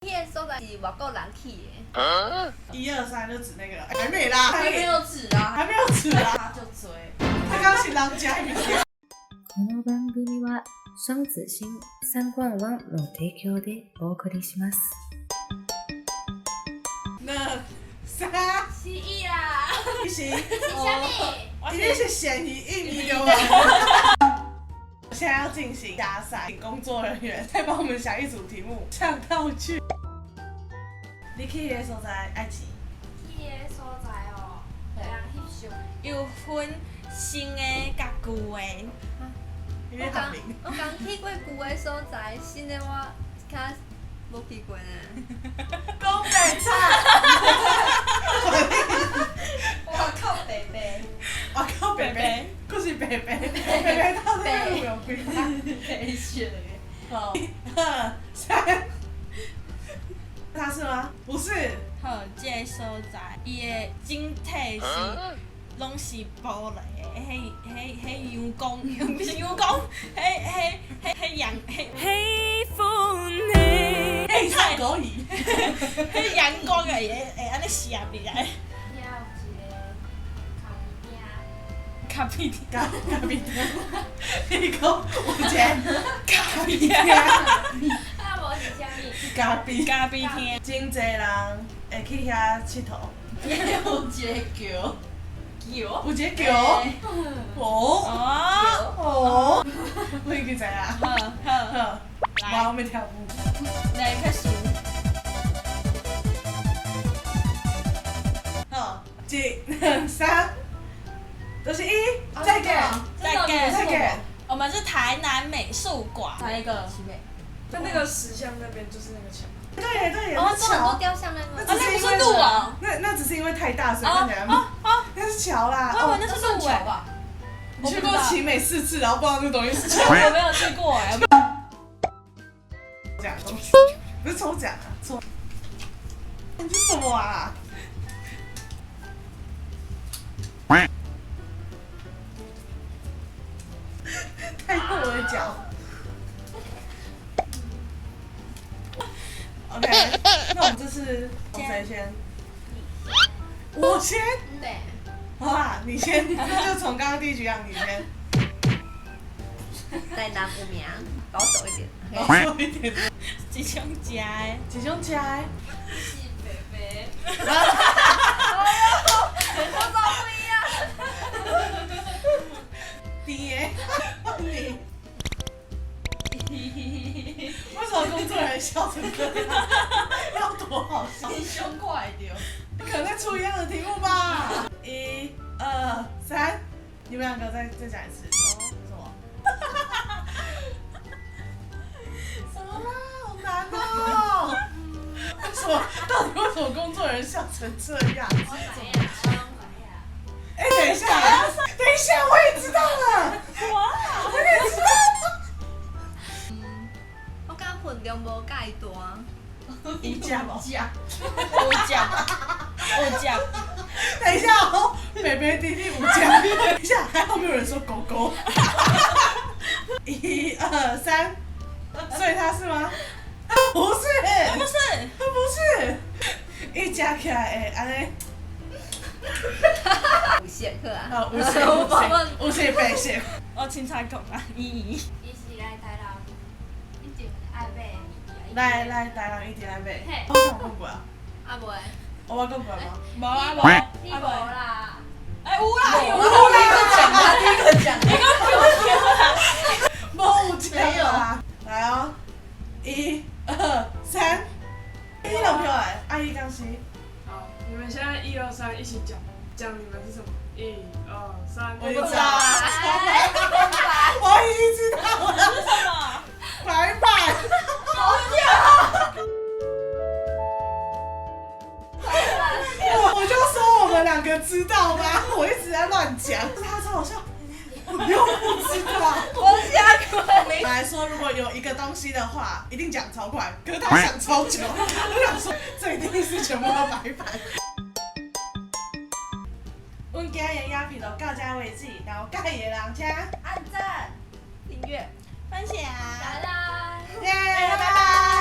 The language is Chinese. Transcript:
迄个所在是外国人去的。 1、2、3就指那个，还没啦，还没有指啊，还没有指啊，他就追。他刚是人家一点。この番組は双子星三冠王の提供でお送りします。那3、失忆啦！不行，虾米？一定是嫌疑印尼流氓。现在要进行加赛，请工作人员再帮我们想一组题目，唱道具。你去的所在爱奇迄个所在哦，人翕相。有分新的甲旧的，因为很明。我刚去过旧的所在，新的我较无去过呢。东北菜。我靠北北，我靠，北北，可是北北，北北到底有没有规范？北选的。好， 1、2、3，他是吗？不是。好，这个所在，伊的整体是拢是玻璃的，迄阳光，不是阳光，迄阳，迄款的，哎，唱国语。迄阳光的会安尼射入来，遐有一个咖啡厅，咖啡厅，你讲有一个咖啡厅，啊，无是虾米？咖啡厅，真侪人会去遐佚佗。有一个桥，有一个桥。哦哦，哦，我已经知啦。好好，好，来我们跳舞。来开始。好，1、2、3，都是1，再见，再见再见。我们是台南美术馆，还有一个在那个石像那边就是那个桥。对对，哦，那桥这么多。雕像那个。那只是因为那不是路哦那只是因为太大，所以哦看起来哦，那是桥啦。我以为那是路哎，吧？你去过奇美4次，然后不知道那东西是桥。我没有去过哎。奖东西，不是抽奖啊，抽。你这什么啊？太过我的脚。OK，那我们这次从谁先？我先。对。好啦，你先，那就从刚刚第一局一样，你先。在南无名，保守一点。保守一点。即将食的，集中起来。是北北。我怎么不一样？你耶，你。为什么工作人员笑成这样？要多好笑！你胸快点。可能再出一样的题目吧。1、2、3，你们两个再讲一次。什么？什么啦？好难哦！为什么？到底为什么工作人员笑成这样？哎，等一下，我也知道了。我也知道。我感觉份量无介大。一架吧。五架，等一下哦，北北弟弟5架。等一下，还好没有人说狗狗。1、2、3，所以他是吗？不是，不是，不是，一加起来会安尼。有线好啊。啊，有些白色。我凊彩讲啊，伊。伊是来台南，以前爱买的物件。来，台人一定来买。嘿我讲过啊，啊袂，我讲过吗？无啊无，你无啦。哎有啦有啦啦，第一个讲，你刚没有加啦。来哦，1、2、3，你两票来，阿姨刚西。好，你们现在1、2、3一起讲你们是什么？1、2、3，我知道不知道啊，我已经知道了，是什么？白板。我就说我们两个知道吧，我一直在乱讲，他超好笑，我又不知道。我瞎鬼。来说，如果有一个东西的话，一定讲超快，可是他想超久。我想说，这一定是全部都白板。阮今日影片就到这为止，然后介意的人请按赞、订阅、分享。拜拜。耶，拜拜。